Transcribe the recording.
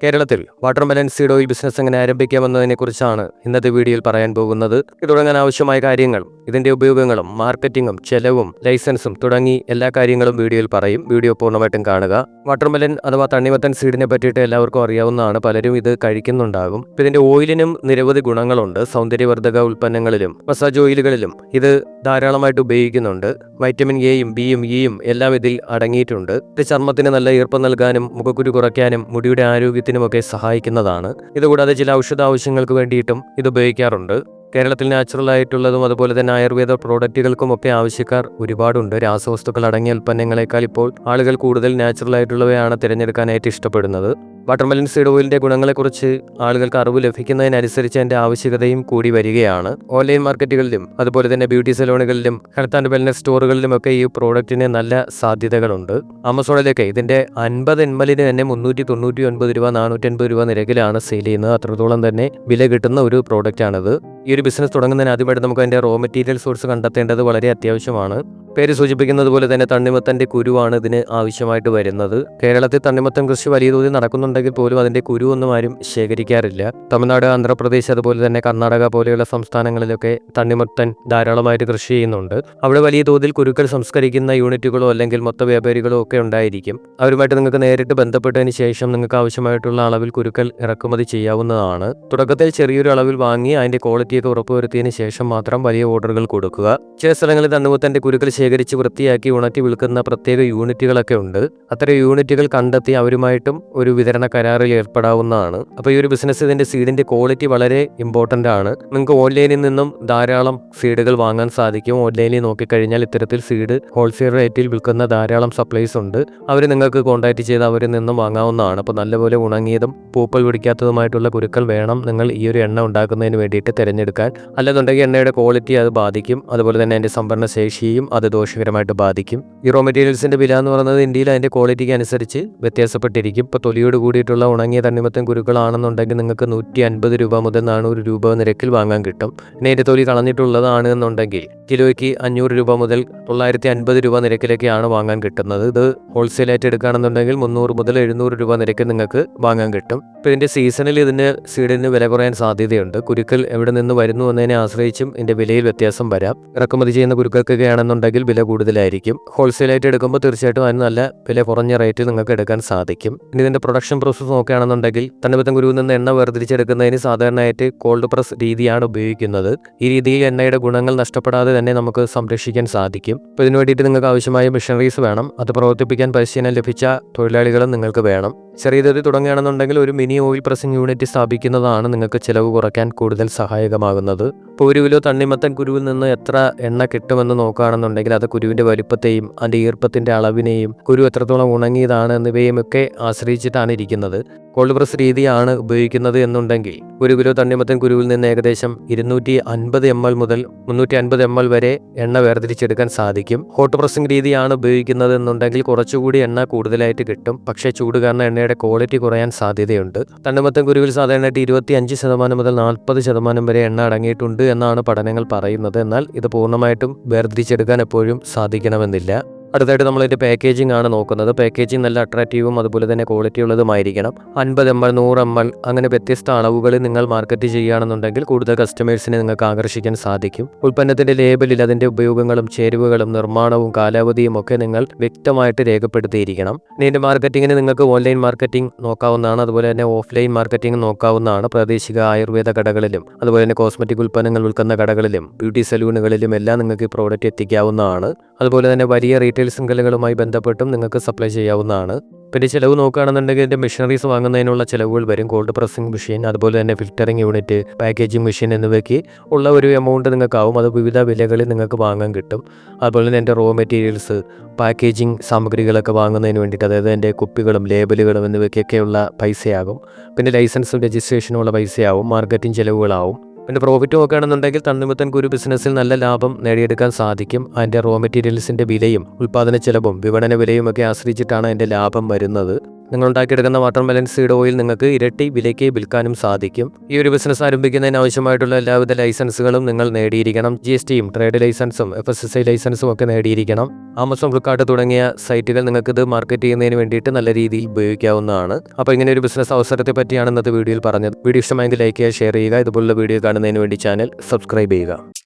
കേരളത്തിൽ watermelon seed oil business എങ്ങനെ ആരംഭിക്കാമെന്നതിനെക്കുറിച്ചാണ് ഇന്നത്തെ വീഡിയോയിൽ പറയാൻ പോകുന്നത്. ഇത് തുടങ്ങാൻ ആവശ്യമായ കാര്യങ്ങൾ, ഇതിന്റെ ഉപയോഗങ്ങളും മാർക്കറ്റിംഗും ചെലവും ലൈസൻസും തുടങ്ങി എല്ലാ കാര്യങ്ങളും വീഡിയോയിൽ പറയും. വീഡിയോ പൂർണ്ണമായിട്ടും കാണുക. വാട്ടർമെലൺ അഥവാ തണ്ണിമത്തൻ സീഡിനെ പറ്റിയിട്ട് എല്ലാവർക്കും അറിയാവുന്നതാണ്. പലരും ഇത് കഴിക്കുന്നുണ്ടാകും. ഇതിന്റെ ഓയിലിനും നിരവധി ഗുണങ്ങളുണ്ട്. സൗന്ദര്യവർദ്ധക ഉൽപ്പന്നങ്ങളിലും മസാജ് ഓയിലുകളിലും ഇത് ധാരാളമായിട്ട് ഉപയോഗിക്കുന്നുണ്ട്. വൈറ്റമിൻ എയും ബിയും ഇയും എല്ലാം ഇതിൽ അടങ്ങിയിട്ടുണ്ട്. ഇത് ചർമ്മത്തിന് നല്ല ഈർപ്പം നൽകാനും മുഖക്കുരു കുറയ്ക്കാനും മുടിയുടെ ആരോഗ്യത്തിനുമൊക്കെ സഹായിക്കുന്നതാണ്. ഇതുകൂടാതെ ചില ഔഷധ ആവശ്യങ്ങൾക്ക് വേണ്ടിയിട്ടും ഇത് ഉപയോഗിക്കാറുണ്ട്. കേരളത്തിൽ നാച്ചുറൽ ആയിട്ടുള്ളതും അതുപോലെ തന്നെ ആയുർവേദ പ്രോഡക്റ്റുകൾക്കുമൊക്കെ ആവശ്യക്കാർ ഒരുപാടുണ്ട്. രാസവസ്തുക്കൾ അടങ്ങിയ ഉൽപ്പന്നങ്ങളെക്കാൾ ഇപ്പോൾ ആളുകൾ കൂടുതൽ നാച്ചുറൽ ആയിട്ടുള്ളവയാണ് തിരഞ്ഞെടുക്കാനായിട്ട് ഇഷ്ടപ്പെടുന്നത്. വാട്ടർമെലൺ സീഡ് ഓയിലിന്റെ ഗുണങ്ങളെക്കുറിച്ച് ആളുകൾക്ക് അറിവ് ലഭിക്കുന്നതിനനുസരിച്ച് അതിന്റെ ആവശ്യകതയും കൂടി വരികയാണ്. ഓൺലൈൻ മാർക്കറ്റുകളിലും അതുപോലെ തന്നെ ബ്യൂട്ടി സലോണുകളിലും ഹെൽത്ത് ആൻഡ് വെൽനസ് സ്റ്റോറുകളിലുമൊക്കെ ഈ പ്രോഡക്റ്റിന് നല്ല സാധ്യതകളുണ്ട്. ആമസോണിലൊക്കെ ഇതിന്റെ 50 ml തന്നെ 399 രൂപ 450 രൂപ നിരക്കിലാണ് സെയിൽ ചെയ്യുന്നത്. അത്രത്തോളം തന്നെ വില കിട്ടുന്ന ഒരു പ്രോഡക്റ്റാണിത്. ഈ ഒരു ബിസിനസ് തുടങ്ങുന്നതിന് ആദ്യമായിട്ട് നമുക്ക് അതിന്റെ റോ മെറ്റീരിയൽ സോഴ്സ് കണ്ടെത്തേണ്ടത് വളരെ അത്യാവശ്യമാണ്. പേര് സൂചിപ്പിക്കുന്നത് പോലെ തന്നെ തണ്ണിമത്തന്റെ കുരുവാണ് ഇതിന് ആവശ്യമായിട്ട് വരുന്നത്. കേരളത്തിൽ തണ്ണിമത്തൻ കൃഷി വലിയ തോതിൽ നടക്കുന്നുണ്ടെങ്കിൽ പോലും അതിന്റെ കുരുവൊന്നും ആരും ശേഖരിക്കാറില്ല. തമിഴ്നാട്, ആന്ധ്രാപ്രദേശ് അതുപോലെ തന്നെ കർണാടക പോലെയുള്ള സംസ്ഥാനങ്ങളിലൊക്കെ തണ്ണിമത്തൻ ധാരാളമായിട്ട് കൃഷി ചെയ്യുന്നുണ്ട്. അവിടെ വലിയ തോതിൽ കുരുക്കൾ സംസ്കരിക്കുന്ന യൂണിറ്റുകളോ അല്ലെങ്കിൽ മൊത്ത വ്യാപാരികളോ ഒക്കെ ഉണ്ടായിരിക്കും. അവരുമായിട്ട് നിങ്ങൾക്ക് നേരിട്ട് ബന്ധപ്പെട്ടതിന് ശേഷം നിങ്ങൾക്ക് ആവശ്യമായിട്ടുള്ള അളവിൽ കുരുക്കൾ ഇറക്കുമതി ചെയ്യാവുന്നതാണ്. തുടക്കത്തിൽ ചെറിയൊരു അളവിൽ വാങ്ങി അതിന്റെ ക്വാളിറ്റിയൊക്കെ ഉറപ്പുവരുത്തിയതിന് ശേഷം മാത്രം വലിയ ഓർഡറുകൾ കൊടുക്കുക. ചില സ്ഥലങ്ങളിൽ തണ്ണിമത്തന്റെ കുരുക്കൾ ശേഖരിച്ച് വൃത്തിയാക്കി ഉണക്കി വിൽക്കുന്ന പ്രത്യേക യൂണിറ്റുകളൊക്കെ ഉണ്ട്. അത്തരം യൂണിറ്റുകൾ കണ്ടെത്തി അവരുമായിട്ടും ഒരു വിതരണ കരാറിൽ ഏർപ്പെടാവുന്നതാണ്. അപ്പോൾ ഈ ഒരു ബിസിനസ് ഇതിന്റെ സീഡിന്റെ ക്വാളിറ്റി വളരെ ഇമ്പോർട്ടന്റ് ആണ്. നിങ്ങൾക്ക് ഓൺലൈനിൽ നിന്നും ധാരാളം സീഡുകൾ വാങ്ങാൻ സാധിക്കും. ഓൺലൈനിൽ നോക്കിക്കഴിഞ്ഞാൽ ഇത്തരത്തിൽ സീഡ് ഹോൾസെയിൽ റേറ്റിൽ വിൽക്കുന്ന ധാരാളം സപ്ലൈസ് ഉണ്ട്. അവർ നിങ്ങൾക്ക് കോൺടാക്ട് ചെയ്ത് അവരിൽ നിന്നും വാങ്ങാവുന്നതാണ്. അപ്പോൾ നല്ലപോലെ ഉണങ്ങിയതും പൂപ്പൽ പിടിക്കാത്തതുമായിട്ടുള്ള കുരുക്കൾ വേണം നിങ്ങൾ ഈ ഒരു എണ്ണ ഉണ്ടാക്കുന്നതിന് വേണ്ടിയിട്ട് തിരഞ്ഞെടുക്കാൻ. അല്ലെന്നുണ്ടെങ്കിൽ എണ്ണയുടെ ക്വാളിറ്റി അത് ബാധിക്കും. അതുപോലെ തന്നെ അതിന്റെ സംഭരണ ശേഷിയും അത് ദോഷകരമായിട്ട് ബാധിക്കും. ഈ റോ മെറ്റീരിയൽസിന്റെ വില എന്ന് പറയുന്നത് ഇന്ത്യയിൽ അതിന്റെ ക്വാളിറ്റിക്ക് അനുസരിച്ച് വ്യത്യാസപ്പെട്ടിരിക്കും. ഇപ്പോൾ തൊലിയോട് കൂടിയിട്ടുള്ള ഉണങ്ങിയ തണ്ണിമത്തൻ കുരുക്കളാണെന്നുണ്ടെങ്കിൽ നിങ്ങൾക്ക് 150 രൂപ മുതൽ 400 രൂപ നിരക്കിൽ വാങ്ങാൻ കിട്ടും. ഇനി അതിന്റെ തൊലി കളഞ്ഞിട്ടുള്ളതാണ് എന്നുണ്ടെങ്കിൽ കിലോയ്ക്ക് 500 രൂപ മുതൽ 950 രൂപ നിരക്കിലൊക്കെയാണ് വാങ്ങാൻ കിട്ടുന്നത്. ഇത് ഹോൾസെയിലായിട്ട് എടുക്കുകയാണെന്നുണ്ടെങ്കിൽ 300 മുതൽ 700 രൂപ നിരക്കിൽ നിങ്ങൾക്ക് വാങ്ങാൻ കിട്ടും. ഇപ്പോൾ ഇതിന്റെ സീസണിൽ ഇതിന് സീഡിന് വില കുറയാൻ സാധ്യതയുണ്ട്. കുരുക്കൾ എവിടെ നിന്ന് വരുന്നു എന്നതിനെ ആശ്രയിച്ചും ഇതിന്റെ വിലയിൽ വ്യത്യാസം വരാം. ഇറക്കുമതി ചെയ്യുന്ന കുരുക്കൾക്കൊക്കെ ആണെന്നുണ്ടെങ്കിൽ വില കൂടുതലായിരിക്കും. ഹോൾസെയിലായിട്ട് എടുക്കുമ്പോൾ തീർച്ചയായിട്ടും അതിന് നല്ല വില കുറഞ്ഞ റേറ്റിൽ നിങ്ങൾക്ക് എടുക്കാൻ സാധിക്കും. ഇനി ഇതിന്റെ പ്രൊഡക്ഷൻ പ്രോസസ്സ് നോക്കുകയാണെന്നുണ്ടെങ്കിൽ തണ്ണിമത്തൻ കുരുവിൽ നിന്ന് എണ്ണ വേർതിരിച്ചെടുക്കുന്നതിന് സാധാരണയായിട്ട് കോൾഡ് പ്രസ് രീതിയാണ് ഉപയോഗിക്കുന്നത്. ഈ രീതിയിൽ എണ്ണയുടെ ഗുണങ്ങൾ നഷ്ടപ്പെടാതെ തന്നെ നമുക്ക് സംരക്ഷിക്കാൻ സാധിക്കും. അപ്പോൾ ഇതിനു വേണ്ടിയിട്ട് നിങ്ങൾക്ക് ആവശ്യമായ മെഷീനറീസ് വേണം. അത് പ്രവർത്തിപ്പിക്കാൻ പരിശീലനം ലഭിച്ച തൊഴിലാളികളും നിങ്ങൾക്ക് വേണം. ചെറിയ തോതിൽ തുടങ്ങുകയാണെന്നുണ്ടെങ്കിൽ ഒരു മിനി ഓയിൽ പ്രസിംഗ് യൂണിറ്റ് സ്ഥാപിക്കുന്നതാണ് നിങ്ങൾക്ക് ചിലവ് കുറയ്ക്കാൻ കൂടുതൽ സഹായകമാകുന്നത്. ഇപ്പോൾ 1 കിലോ തണ്ണിമത്തൻ കുരുവിൽ നിന്ന് എത്ര എണ്ണ കിട്ടുമെന്ന് നോക്കുകയാണെന്നുണ്ടെങ്കിൽ അത് കുരുവിന്റെ വലുപ്പത്തെയും അതിന്റെ ഈർപ്പത്തിന്റെ അളവിനെയും കുരു എത്രത്തോളം ഉണങ്ങിയതാണ് എന്നിവയും ഒക്കെ ആശ്രയിച്ചിട്ടാണ് ഇരിക്കുന്നത്. കോൾഡ് പ്രസ് രീതിയാണ് ഉപയോഗിക്കുന്നത് എന്നുണ്ടെങ്കിൽ 1 കിലോ തണ്ണിമത്തൻ കുരുവിൽ നിന്ന് ഏകദേശം 250 ml മുതൽ 350 ml വരെ എണ്ണ വേർതിരിച്ചെടുക്കാൻ സാധിക്കും. ഹോട്ട് പ്രസിംഗ് രീതിയാണ് ഉപയോഗിക്കുന്നത് എന്നുണ്ടെങ്കിൽ കുറച്ചുകൂടി എണ്ണ കൂടുതലായിട്ട് കിട്ടും. പക്ഷേ ചൂട് കാരണം എണ്ണയുടെ ക്വാളിറ്റി കുറയാൻ സാധ്യതയുണ്ട്. തണ്ണിമത്തൻ കുരുവിൽ സാധാരണയായിട്ട് 25% മുതൽ 40% വരെ എണ്ണ അടങ്ങിയിട്ടുണ്ട് എന്നാണ് പഠനങ്ങൾ പറയുന്നത്. എന്നാൽ ഇത് പൂർണ്ണമായിട്ടും വേർതിരിച്ചെടുക്കാൻ എപ്പോഴും സാധിക്കണമെന്നില്ല. അടുത്തായിട്ട് നമ്മളിതിൻ്റെ പാക്കേജിംഗ് ആണ് നോക്കുന്നത്. പാക്കേജിംഗ് നല്ല അട്രാക്റ്റീവും അതുപോലെ തന്നെ ക്വാളിറ്റി ഉള്ളതുമായിരിക്കണം. 50 ml 100 ml അങ്ങനെ വ്യത്യസ്ത അളവുകളിൽ നിങ്ങൾ മാർക്കറ്റ് ചെയ്യുകയാണെന്നുണ്ടെങ്കിൽ കൂടുതൽ കസ്റ്റമേഴ്സിനെ നിങ്ങൾക്ക് ആകർഷിക്കാൻ സാധിക്കും. ഉൽപ്പന്നത്തിന്റെ ലേബലിൽ അതിന്റെ ഉപയോഗങ്ങളും ചേരുവകളും നിർമ്മാണവും കാലാവധിയും ഒക്കെ നിങ്ങൾ വ്യക്തമായിട്ട് രേഖപ്പെടുത്തിയിരിക്കണം. ഇതിന്റെ മാർക്കറ്റിങ്ങിന് നിങ്ങൾക്ക് ഓൺലൈൻ മാർക്കറ്റിംഗ് നോക്കാവുന്നതാണ്. അതുപോലെ തന്നെ ഓഫ്ലൈൻ മാർക്കറ്റിംഗ് നോക്കാവുന്നതാണ്. പ്രാദേശിക ആയുർവേദ കടകളിലും അതുപോലെ തന്നെ കോസ്മെറ്റിക് ഉൽപ്പന്നങ്ങൾ വിൽക്കുന്ന കടകളിലും ബ്യൂട്ടി സലൂണുകളിലും എല്ലാം നിങ്ങൾക്ക് ഈ പ്രോഡക്റ്റ് എത്തിക്കാവുന്നതാണ്. അതുപോലെ തന്നെ വലിയ റീറ്റെയിൽ ശൃംഖലകളുമായി ബന്ധപ്പെട്ടും നിങ്ങൾക്ക് സപ്ലൈ ചെയ്യാവുന്നതാണ്. പിന്നെ ചിലവ് നോക്കുകയാണെന്നുണ്ടെങ്കിൽ ഇതിൻ്റെ മെഷീനറീസ് വാങ്ങുന്നതിനുള്ള ചിലവുകൾ വരും. കോൾഡ് പ്രസിംഗ് മെഷീൻ, അതുപോലെ തന്നെ ഫിൽറ്ററിംഗ് യൂണിറ്റ്, പാക്കേജിംഗ് മെഷീൻ എന്നിവയ്ക്ക് ഉള്ള ഒരു എമൗണ്ട് നിങ്ങൾക്കാവും. അത് വിവിധ വിലകളിൽ നിങ്ങൾക്ക് വാങ്ങാൻ കിട്ടും. അതുപോലെ തന്നെ എൻ്റെ റോ മെറ്റീരിയൽസ്, പാക്കേജിംഗ് സാമഗ്രികളൊക്കെ വാങ്ങുന്നതിന് വേണ്ടിയിട്ട്, അതായത് എൻ്റെ കുപ്പികളും ലേബലുകളും എന്നിവയ്ക്കൊക്കെയുള്ള പൈസയാകും. പിന്നെ ലൈസൻസും രജിസ്ട്രേഷനുമുള്ള പൈസയാവും. മാർക്കറ്റിംഗ് ചിലവുകളാവും. പിന്നെ പ്രോഫിറ്റ് നോക്കുകയാണെന്നുണ്ടെങ്കിൽ തണ്ണിമത്തൻ കുരു ബിസിനസ്സിൽ നല്ല ലാഭം നേടിയെടുക്കാൻ സാധിക്കും. അതിൻ്റെ റോ മെറ്റീരിയൽസിൻ്റെ വിലയും ഉൽപ്പാദന ചെലവും വിപണന വിലയും ഒക്കെ ആശ്രയിച്ചിട്ടാണ് അതിൻ്റെ ലാഭം വരുന്നത്. നിങ്ങൾ ഉണ്ടാക്കിയെടുക്കുന്ന വാട്ടർമെലൻ സീഡ് ഓയിൽ നിങ്ങൾക്ക് ഇരട്ടി വിലയ്ക്ക് വിൽക്കാനും സാധിക്കും. ഈ ഒരു ബിസിനസ് ആരംഭിക്കുന്നതിന് ആവശ്യമായിട്ടുള്ള എല്ലാവിധ ലൈസൻസുകളും നിങ്ങൾ നേടിയിരിക്കണം. GSTയും ട്രേഡ് ലൈസൻസും FSSAI ലൈസൻസും ഒക്കെ നേടിയിരിക്കണം. ആമസോൺ, ഫ്ലിപ്കാർട്ട് തുടങ്ങിയ സൈറ്റുകൾ നിങ്ങൾക്കിത് മാർക്കറ്റ് ചെയ്യുന്നതിന് വേണ്ടിയിട്ട് നല്ല രീതിയിൽ ഉപയോഗിക്കാവുന്നതാണ്. അപ്പോൾ ഇങ്ങനെ ഒരു ബിസിനസ് അവസരത്തെ പറ്റിയാണ് ഇന്നത്തെ വീഡിയോയിൽ പറഞ്ഞത്. വീഡിയോ ഇഷ്ടമായെങ്കിൽ ലൈക്ക് ചെയ്യുക, ഷെയർ ചെയ്യുക. ഇതുപോലുള്ള വീഡിയോ കാണുന്നതിന് വേണ്ടി ചാനൽ സബ്സ്ക്രൈബ് ചെയ്യുക.